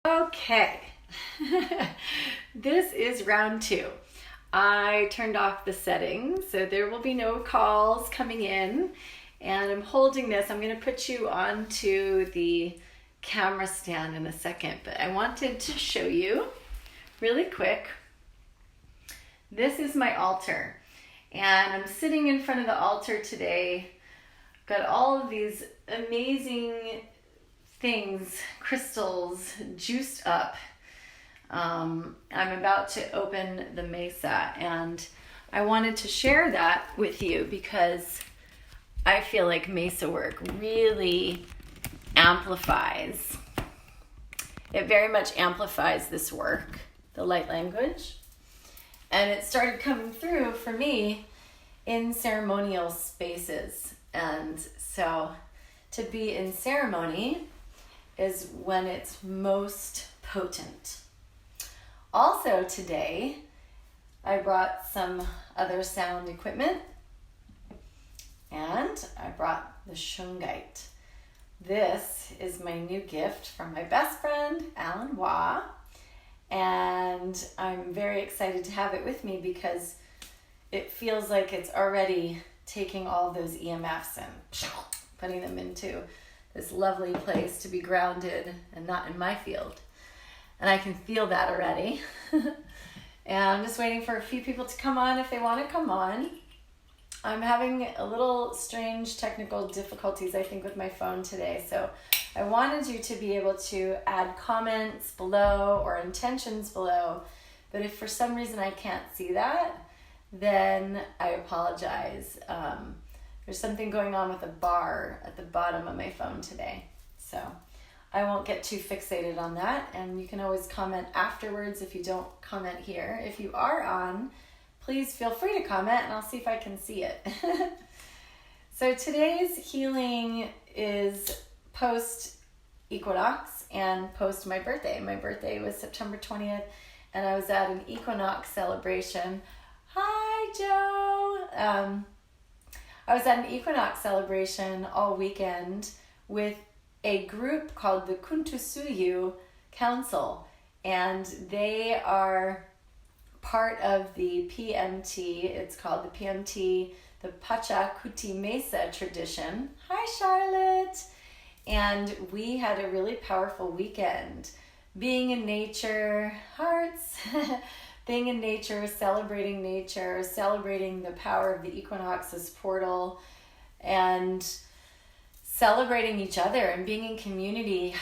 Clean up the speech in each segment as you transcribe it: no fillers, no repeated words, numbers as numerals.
Okay, this is round 2. I turned off the settings, so there will be no calls coming in. And I'm holding this. I'm going to put you onto the camera stand in a second, but I wanted to show you really quick. This is my altar, and I'm sitting in front of the altar today. Got all of these amazing things, crystals, juiced up. I'm about to open the mesa, and I wanted to share that with you because I feel like mesa work really amplifies. It very much amplifies this work, the light language. And it started coming through for me in ceremonial spaces. And so to be in ceremony is when it's most potent. Also today, I brought some other sound equipment, and I brought the shungite. This is my new gift from my best friend, Alan Wah, and I'm very excited to have it with me because it feels like it's already taking all those EMFs and putting them into this lovely place to be grounded and not in my field. And I can feel that already. And I'm just waiting for a few people to come on if they want to come on. I'm having a little strange technical difficulties, I think, with my phone today. So I wanted you to be able to add comments below or intentions below. But if for some reason I can't see that, then I apologize. There's something going on with a bar at the bottom of my phone today. So I won't get too fixated on that. And you can always comment afterwards if you don't comment here. If you are on, please feel free to comment and I'll see if I can see it. So today's healing is post Equinox and post my birthday. My birthday was September 20th and I was at an Equinox celebration. Hi, Joe. I was at an Equinox celebration all weekend with a group called the Kuntusuyu Council, and they are part of the PMT. It's called the PMT, the Pachakuti Mesa tradition. Hi, Charlotte. And we had a really powerful weekend. Being in nature, hearts, being in nature, celebrating the power of the equinox's portal, and celebrating each other and being in community.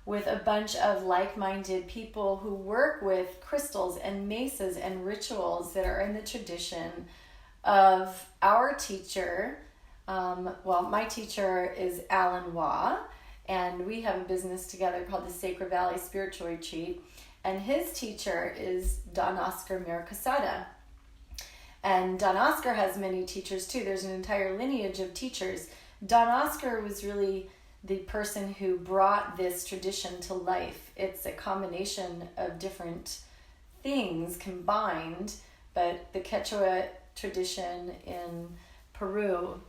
With a bunch of like-minded people who work with crystals and mesas and rituals that are in the tradition of our teacher. My teacher is Alan Wah, and we have a business together called the Sacred Valley Spiritual Retreat, and his teacher is Don Oscar Miro-Quesada. And Don Oscar has many teachers too. There's an entire lineage of teachers. Don Oscar was really the person who brought this tradition to life. It's a combination of different things combined, but the Quechua tradition in Peru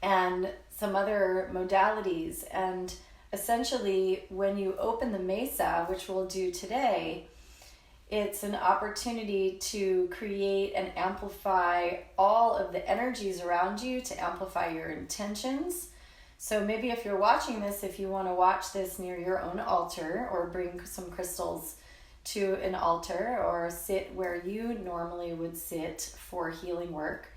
and some other modalities. And essentially, when you open the mesa, which we'll do today, it's an opportunity to create and amplify all of the energies around you, to amplify your intentions. So maybe if you're watching this, if you want to watch this near your own altar or bring some crystals to an altar or sit where you normally would sit for healing work,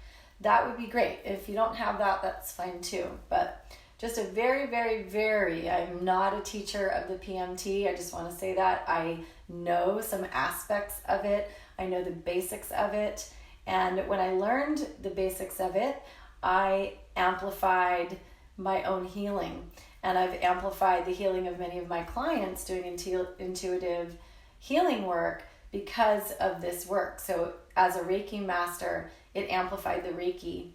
that would be great. If you don't have that, that's fine too. But just a I'm not a teacher of the PMT. I just want to say that. I know some aspects of it. I know the basics of it. And when I learned the basics of it, I amplified my own healing. And I've amplified the healing of many of my clients doing intuitive healing work because of this work. So as a Reiki master, it amplified the Reiki.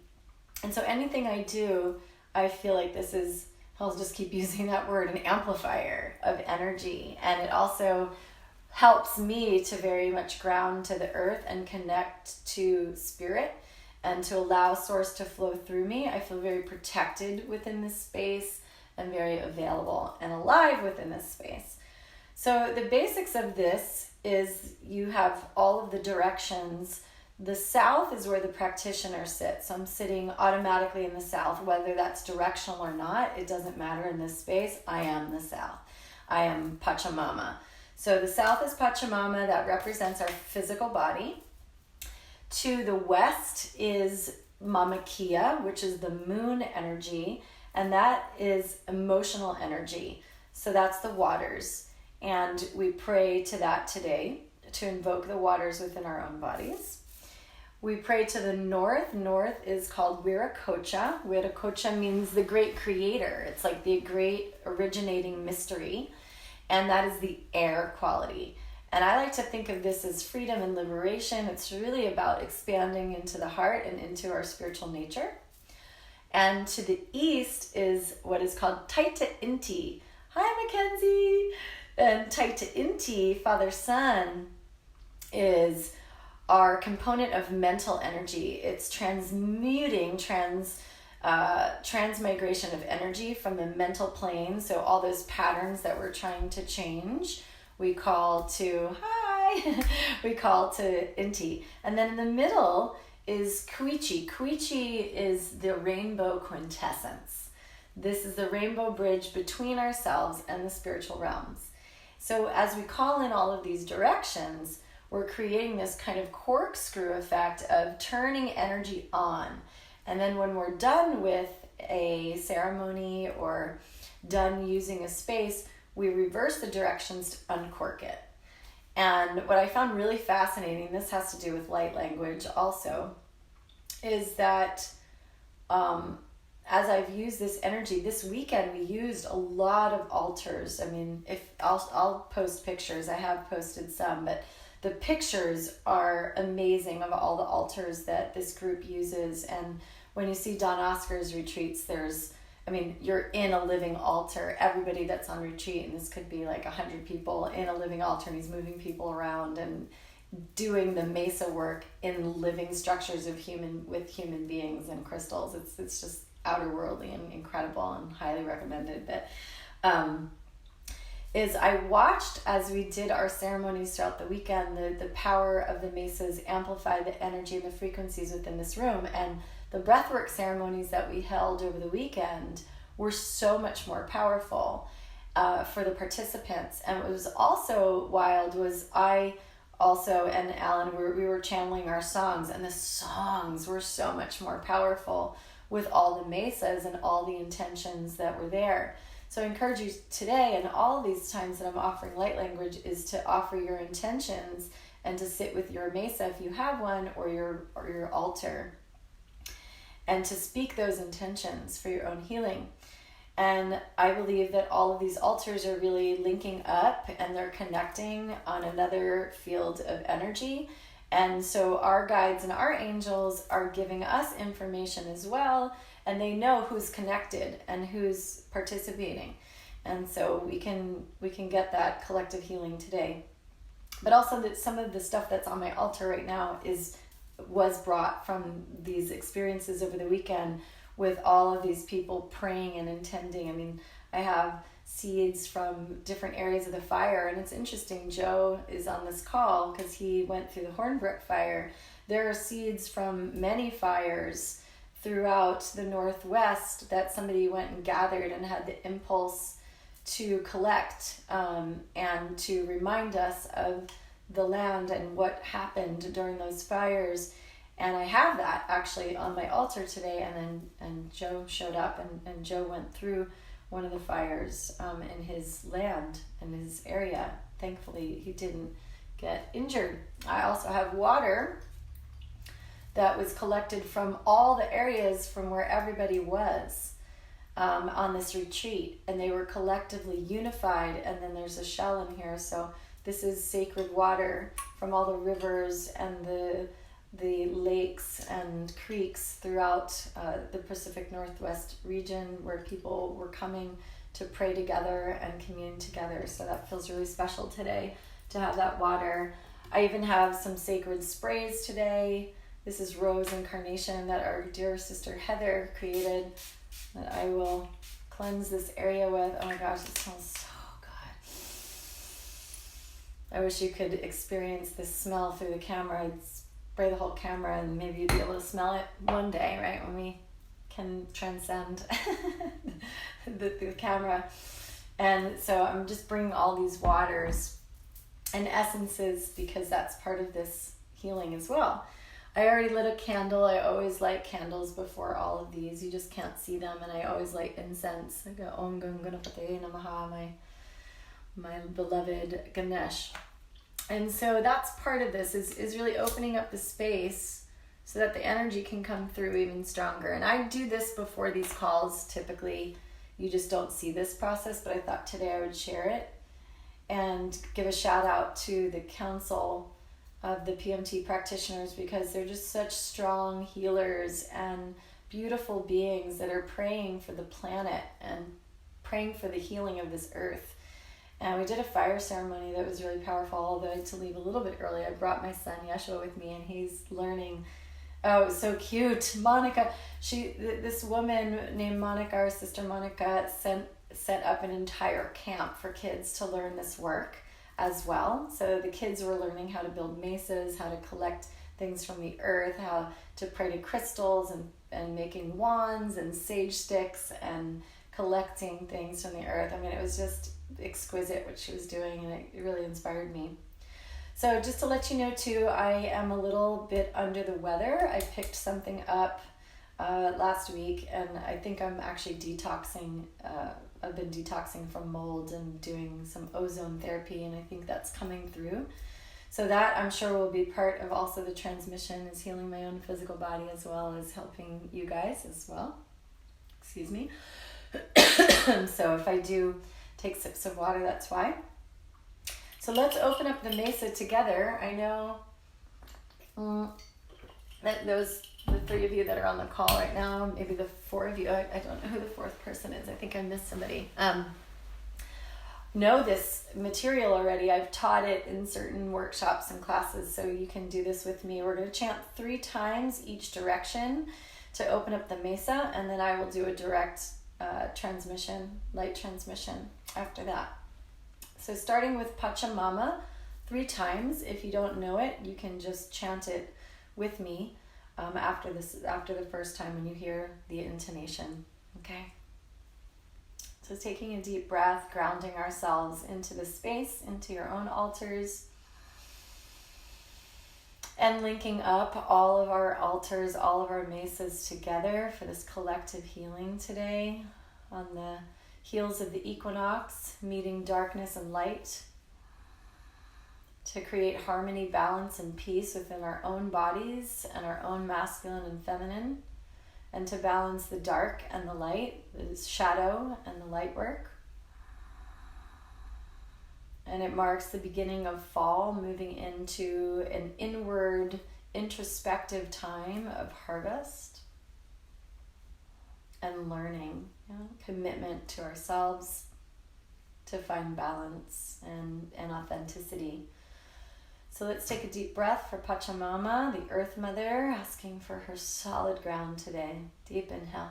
And so anything I do, I feel like this is, I'll just keep using that word, an amplifier of energy. And it also helps me to very much ground to the earth and connect to spirit and to allow source to flow through me. I feel very protected within this space and very available and alive within this space. So the basics of this is you have all of the directions. The south is where the practitioner sits. So I'm sitting automatically in the south, whether that's directional or not. It doesn't matter in this space. I am the south. I am Pachamama. So the south is Pachamama. That represents our physical body. To the west is Mama Kia, which is the moon energy, and that is emotional energy. So that's the waters. And we pray to that today to invoke the waters within our own bodies. We pray to the north. North is called Viracocha. Viracocha means the great creator. It's like the great originating mystery. And that is the air quality. And I like to think of this as freedom and liberation. It's really about expanding into the heart and into our spiritual nature. And to the east is what is called Taita Inti. Hi, Mackenzie. And Taita Inti, Father Sun, is our component of mental energy. It's transmigration of energy from the mental plane. So all those patterns that we're trying to change, we call to Inti. And then in the middle is Kuichi. Kuichi is the rainbow quintessence. This is the rainbow bridge between ourselves and the spiritual realms. So as we call in all of these directions, we're creating this kind of corkscrew effect of turning energy on. And then when we're done with a ceremony or done using a space, we reverse the directions to uncork it. And what I found really fascinating, this has to do with light language also, is that as I've used this energy, this weekend we used a lot of altars. I mean, if I'll post pictures. I have posted some, but the pictures are amazing of all the altars that this group uses. And when you see Don Oscar's retreats, you're in a living altar. Everybody that's on retreat, and this could be like 100 people in a living altar, and he's moving people around and doing the mesa work in living structures with human beings and crystals. It's just outer worldly and incredible and highly recommended. But I watched as we did our ceremonies throughout the weekend, the power of the mesas amplify the energy and the frequencies within this room. And the breathwork ceremonies that we held over the weekend were so much more powerful for the participants. And what was also wild was I also and Alan, we were channeling our songs, and the songs were so much more powerful with all the mesas and all the intentions that were there. So I encourage you today, and all these times that I'm offering light language, is to offer your intentions and to sit with your mesa if you have one, or your altar, and to speak those intentions for your own healing. And I believe that all of these altars are really linking up, and they're connecting on another field of energy. And so our guides and our angels are giving us information as well, and they know who's connected and who's participating. And so we can get that collective healing today. But also that some of the stuff that's on my altar right now was brought from these experiences over the weekend with all of these people praying and intending. I mean, I have seeds from different areas of the fire, and it's interesting, Joe is on this call because he went through the Hornbrook fire. There are seeds from many fires throughout the Northwest that somebody went and gathered and had the impulse to collect and to remind us of the land and what happened during those fires. And I have that actually on my altar today, and Joe showed up, and Joe went through one of the fires in his land, in his area. Thankfully, he didn't get injured. I also have water that was collected from all the areas from where everybody was on this retreat, and they were collectively unified. And then there's a shell in here, so this is sacred water from all the rivers and the lakes and creeks throughout the Pacific Northwest region, where people were coming to pray together and commune together. So that feels really special today to have that water. I even have some sacred sprays today. This is rose and carnation that our dear sister Heather created, that I will cleanse this area with. Oh my gosh, it smells so good. I wish you could experience this smell through the camera. I'd spray the whole camera and maybe you'd be able to smell it one day, right? When we can transcend the camera. And so I'm just bringing all these waters and essences because that's part of this healing as well. I already lit a candle. I always light candles before all of these. You just can't see them. And I always light incense. I go Om Ganganapate Namaha, my beloved Ganesh. And so that's part of this is really opening up the space so that the energy can come through even stronger. And I do this before these calls. Typically, you just don't see this process, but I thought today I would share it and give a shout out to the council of the PMT practitioners because they're just such strong healers and beautiful beings that are praying for the planet and praying for the healing of this earth. And we did a fire ceremony that was really powerful, although I had to leave a little bit early. I brought my son Yeshua with me and he's learning. Oh, it was so cute. Monica, this woman named Monica, our sister Monica, set up an entire camp for kids to learn this work as well. So the kids were learning how to build mesas, how to collect things from the earth, how to pray to crystals and making wands and sage sticks and collecting things from the earth. I mean, it was just exquisite what she was doing and it really inspired me. So just to let you know too, I am a little bit under the weather. I picked something up last week and I think I'm actually detoxing. I've been detoxing from mold and doing some ozone therapy and I think that's coming through. So that I'm sure will be part of also the transmission is healing my own physical body as well as helping you guys as well. Excuse me. So if I do take sips of water, that's why. So let's open up the mesa together. I know that those the three of you that are on the call right now, maybe the four of you, I don't know who the fourth person is. I think I missed somebody. Know this material already. I've taught it in certain workshops and classes, so you can do this with me. We're going to chant 3 times each direction to open up the mesa, and then I will do a direct transmission, light transmission after that. So starting with Pachamama 3 times. If you don't know it, you can just chant it with me after the first time when you hear the intonation. Okay? So taking a deep breath, grounding ourselves into the space, into your own altars, and linking up all of our altars, all of our mesas together for this collective healing today on the heels of the equinox, meeting darkness and light to create harmony, balance, and peace within our own bodies and our own masculine and feminine, and to balance the dark and the light, the shadow and the light work. And it marks the beginning of fall, moving into an inward, introspective time of harvest and learning, commitment to ourselves to find balance and authenticity. So let's take a deep breath for Pachamama, the Earth Mother, asking for her solid ground today. Deep inhale.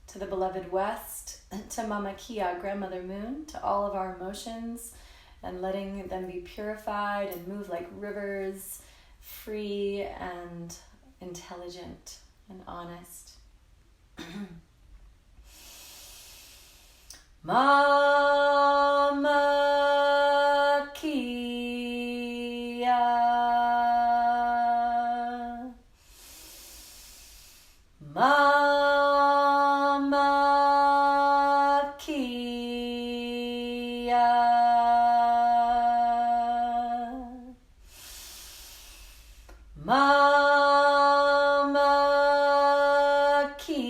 To the beloved West, to Mama Kia, Grandmother Moon, to all of our emotions, and letting them be purified and move like rivers, free and intelligent and honest. Mama Kia, Mama Kia, Mama Kia.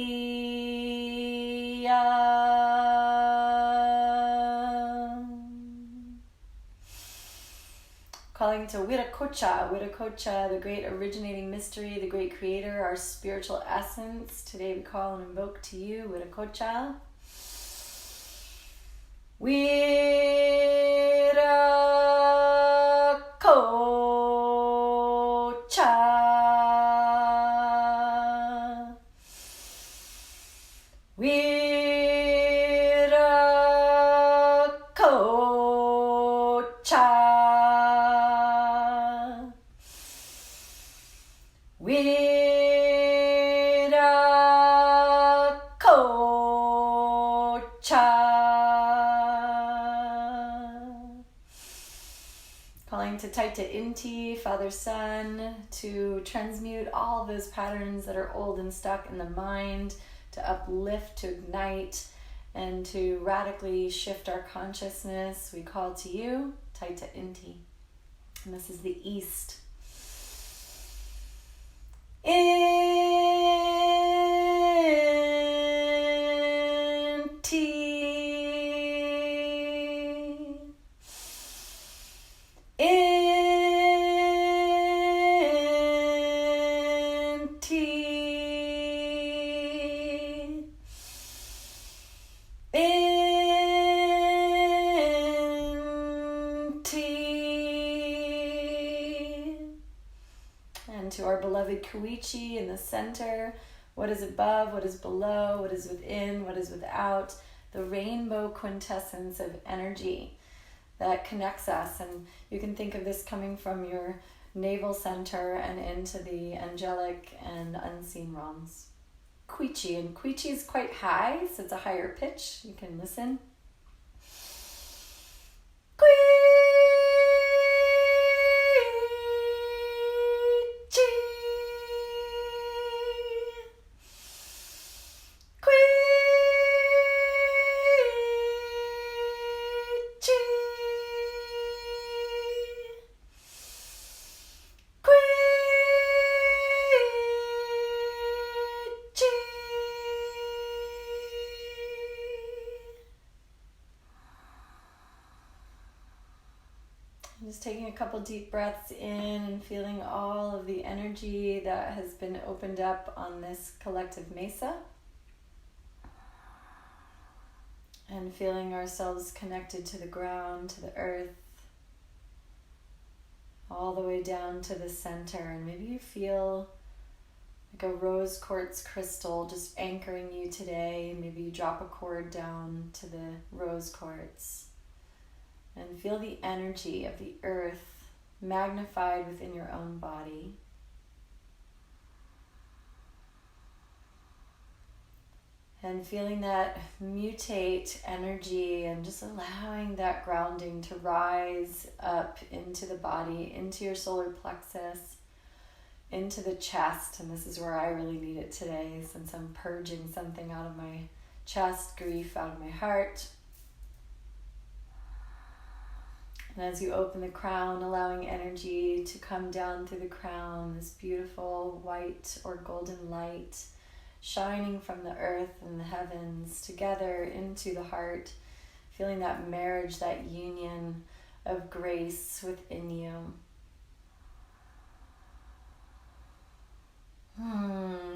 Calling to Miro-Quesada, the great originating mystery, the great creator, our spiritual essence. Today we call and invoke to you, Miro-Quesada. Calling to Taita Inti, Father Son, to transmute all those patterns that are old and stuck in the mind, to uplift, to ignite, and to radically shift our consciousness. We call to you, Taita Inti. And this is the East. And to our beloved Koichi in the center, what is above, what is below, what is within, what is without, the rainbow quintessence of energy that connects us. And you can think of this coming from your navel center and into the angelic and unseen realms. Koichi, and Koichi is quite high, so it's a higher pitch. You can listen. Just taking a couple deep breaths in and feeling all of the energy that has been opened up on this collective mesa. And feeling ourselves connected to the ground, to the earth, all the way down to the center. And maybe you feel like a rose quartz crystal just anchoring you today. Maybe you drop a cord down to the rose quartz. And feel the energy of the earth magnified within your own body. And feeling that mutate energy and just allowing that grounding to rise up into the body, into your solar plexus, into the chest. And this is where I really need it today, since I'm purging something out of my chest, grief out of my heart. And as you open the crown, allowing energy to come down through the crown, this beautiful white or golden light shining from the earth and the heavens together into the heart, feeling that marriage, that union of grace within you.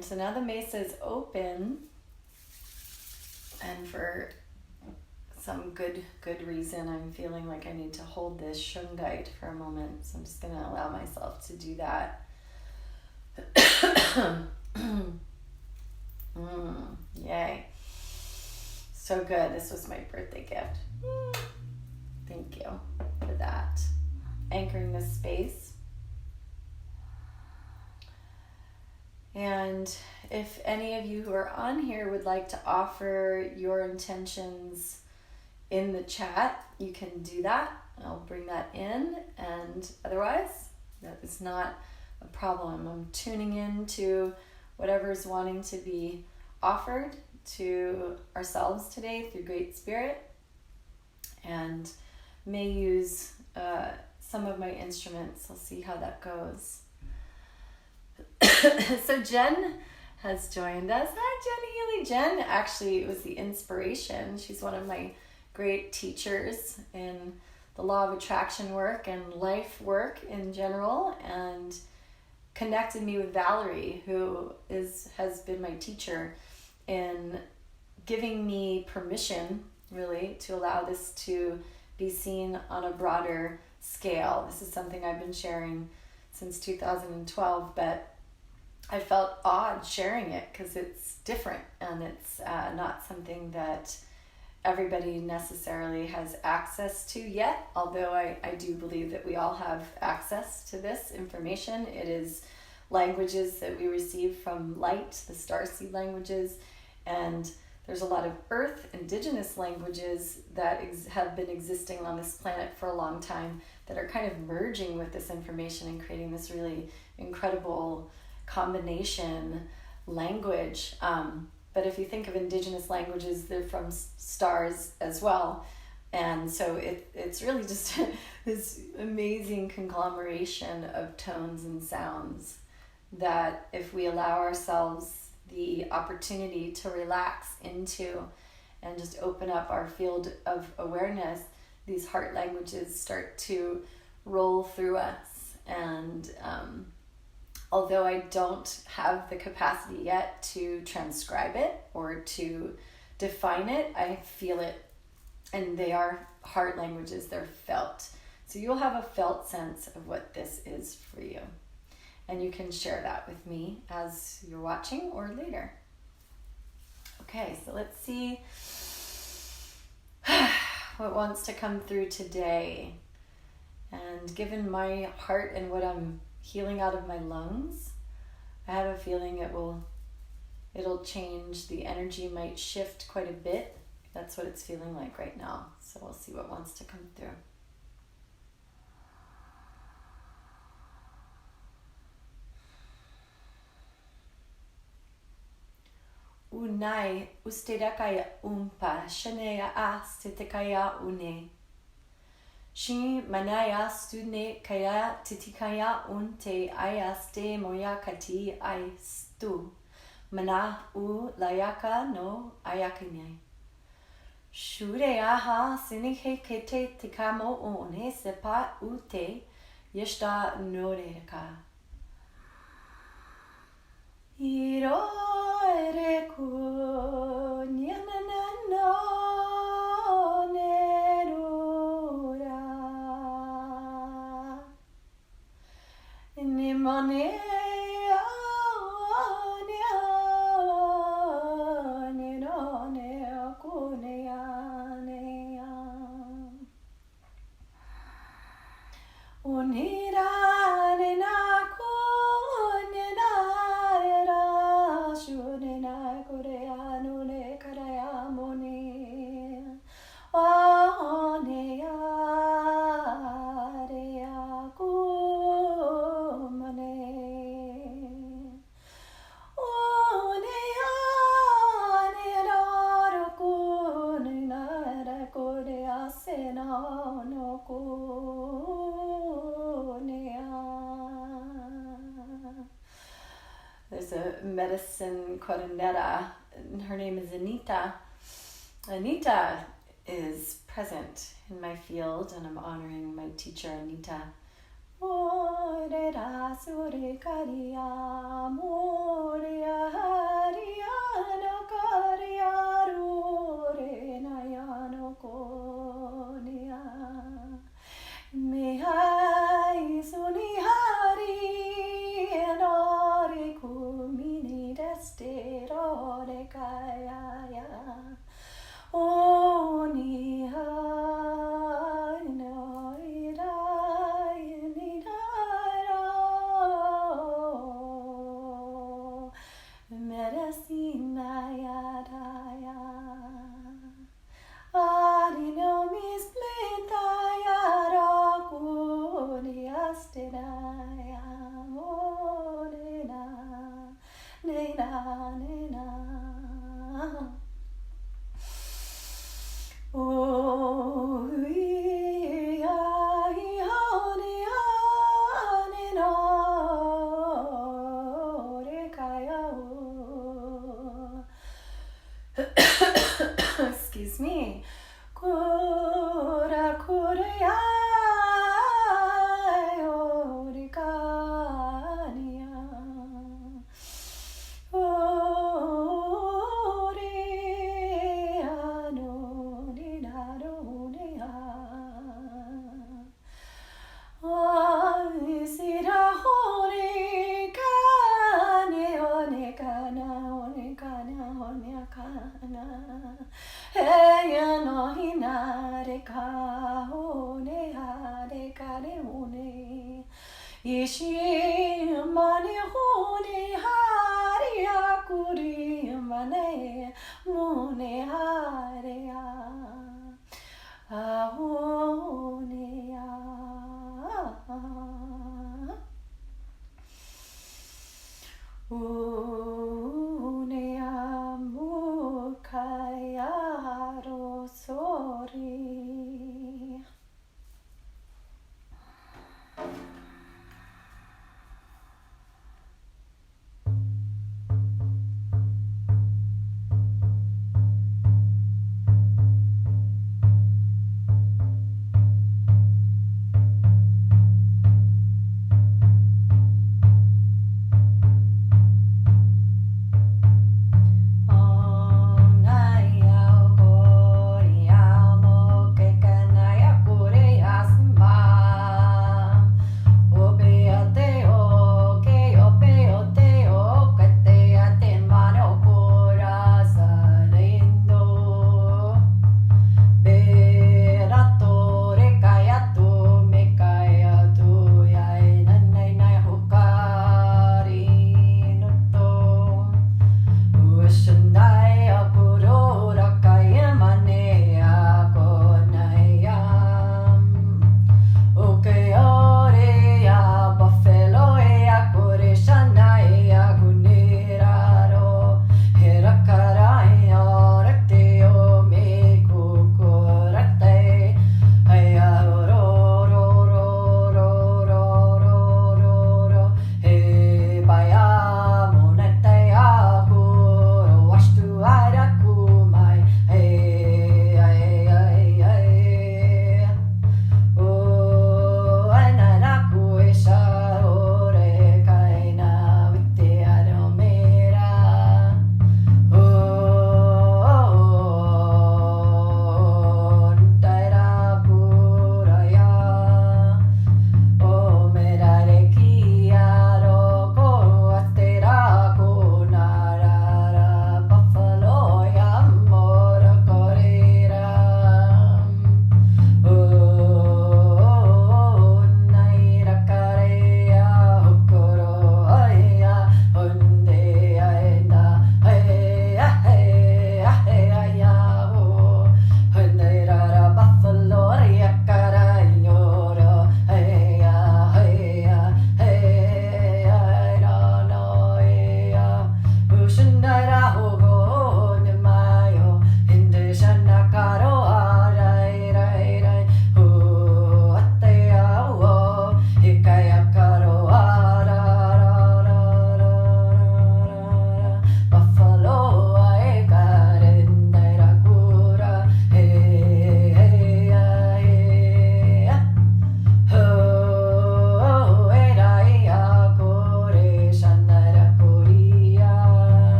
So now the mesa is open, and for some good reason, I'm feeling like I need to hold this shungite for a moment. So I'm just going to allow myself to do that. Yay. So good. This was my birthday gift. Thank you for that. Anchoring this space. And if any of you who are on here would like to offer your intentions in the chat, you can do that. I'll bring that in, and otherwise that is not a problem. I'm tuning in to whatever's wanting to be offered to ourselves today through Great Spirit, and may use some of my instruments. I'll see how that goes. So Jen has joined us. Hi, Jenny Healy. Jen actually was the inspiration. She's one of my great teachers in the law of attraction work and life work in general, and connected me with Valerie, who has been my teacher in giving me permission, really, to allow this to be seen on a broader scale. This is something I've been sharing since 2012, but I felt odd sharing it because it's different and it's not something that everybody necessarily has access to yet, although I do believe that we all have access to this information. It is languages that we receive from light, the starseed languages, and there's a lot of earth indigenous languages that have been existing on this planet for a long time that are kind of merging with this information and creating this really incredible combination language. But if you think of indigenous languages, they're from stars as well. And so it's really just this amazing conglomeration of tones and sounds that if we allow ourselves the opportunity to relax into and just open up our field of awareness, these heart languages start to roll through us. And although I don't have the capacity yet to transcribe it or to define it, I feel it. And they are heart languages, they're felt. So you'll have a felt sense of what this is for you. And you can share that with me as you're watching or later. Okay, so let's see what wants to come through today. And given my heart and what I'm healing out of my lungs, I have a feeling it'll change. The energy might shift quite a bit. That's what it's feeling like right now. So we'll see what wants to come through. Unai usterakaya umpa shanea astetekaya une. Shi manaya stune kaya titikaya unte ayaste moyakati aistu. Mana u layaka no ayakine. Shureaha sinike kete tikamo one sepa ute yeshta noreka. Iro ereku nyanana no nerura nimane There's a medicine curandera, and her name is Anita. Anita is present in my field, and I'm honoring my teacher, Anita. Ishi mani honi haria kuri mane mone haria ahonia. Unea mukaya rosori.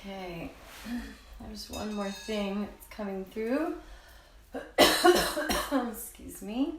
Okay, there's one more thing that's coming through. Excuse me.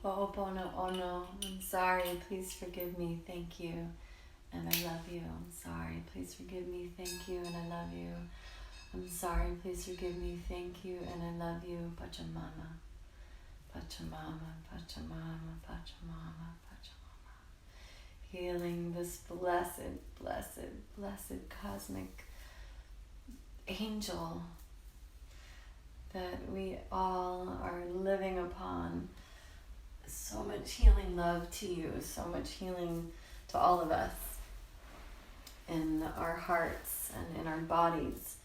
Ho'oponopono. I'm sorry, please forgive me, thank you, and I love you. I'm sorry, please forgive me, thank you, and I love you. I'm sorry, please forgive me, thank you, and I love you. Pachamama, Pachamama, Pachamama, Pachamama, Pachamama. Healing this blessed, blessed, blessed cosmic angel that we all are living upon. So much healing love to you, so much healing to all of us in our hearts and in our bodies.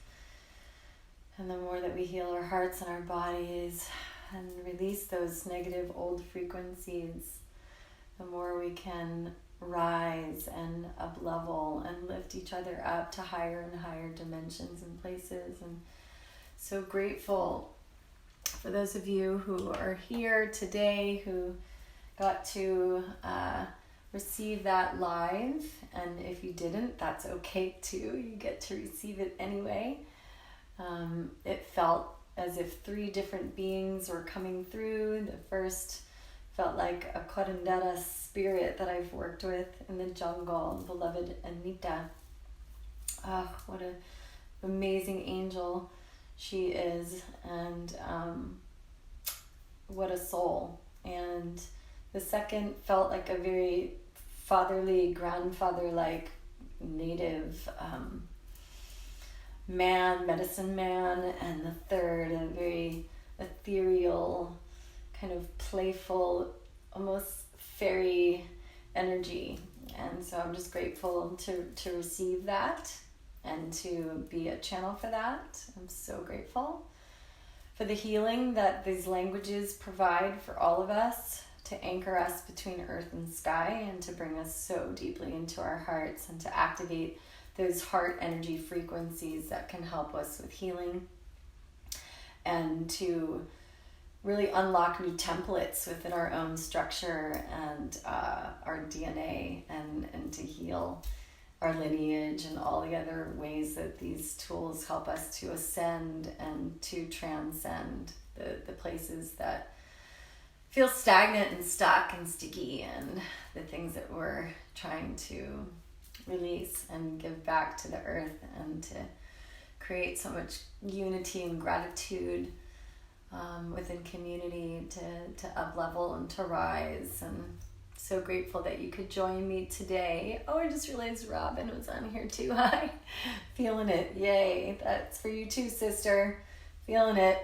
And the more that we heal our hearts and our bodies and release those negative old frequencies, the more we can rise and up-level and lift each other up to higher and higher dimensions and places. And so grateful for those of you who are here today who got to receive that live, and if you didn't, that's okay too. You get to receive it anyway. It felt as if 3 different beings were coming through. The first felt like a curandera spirit that I've worked with in the jungle, beloved Anita. What an amazing angel she is, and what a soul. And the second felt like a very fatherly, grandfather-like native man, medicine man, and the third a very ethereal, kind of playful, almost fairy energy. And so I'm just grateful to receive that and to be a channel for that. I'm so grateful for the healing that these languages provide for all of us to anchor us between earth and sky and to bring us so deeply into our hearts and to activate those heart energy frequencies that can help us with healing and to really unlock new templates within our own structure and our DNA and to heal our lineage and all the other ways that these tools help us to ascend and to transcend the places that feel stagnant and stuck and sticky, and the things that we're trying to release and give back to the earth, and to create so much unity and gratitude within community to up level and to rise. And so grateful that you could join me today. Oh, I just realized Robin was on here too. Hi. Feeling it. Yay. That's for you too, sister. Feeling it.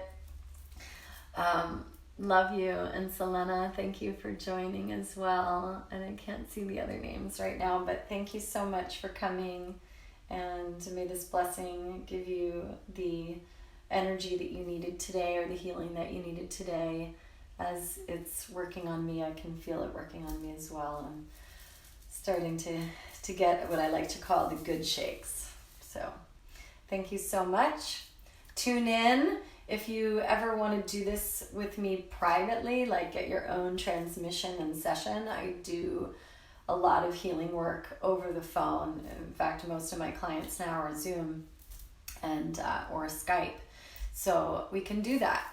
Love you. And Selena, thank you for joining as well. And I can't see the other names right now, but thank you so much for coming. And may this blessing give you the energy that you needed today, or the healing that you needed today. As it's working on me, I can feel it working on me as well. I'm starting to get what I like to call the good shakes. So thank you so much. Tune in. If you ever want to do this with me privately, like get your own transmission and session, I do a lot of healing work over the phone. In fact, most of my clients now are Zoom and or Skype. So we can do that.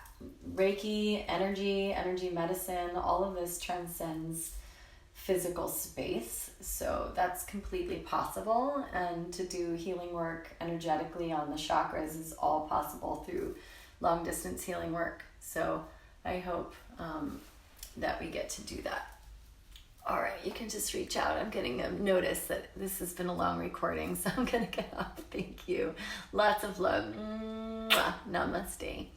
Reiki, energy medicine, all of this transcends physical space. So that's completely possible. And to do healing work energetically on the chakras is all possible through long distance healing work. So I hope that we get to do that. All right, you can just reach out. I'm getting a notice that this has been a long recording, so I'm going to get off. Thank you. Lots of love. Mwah. Namaste.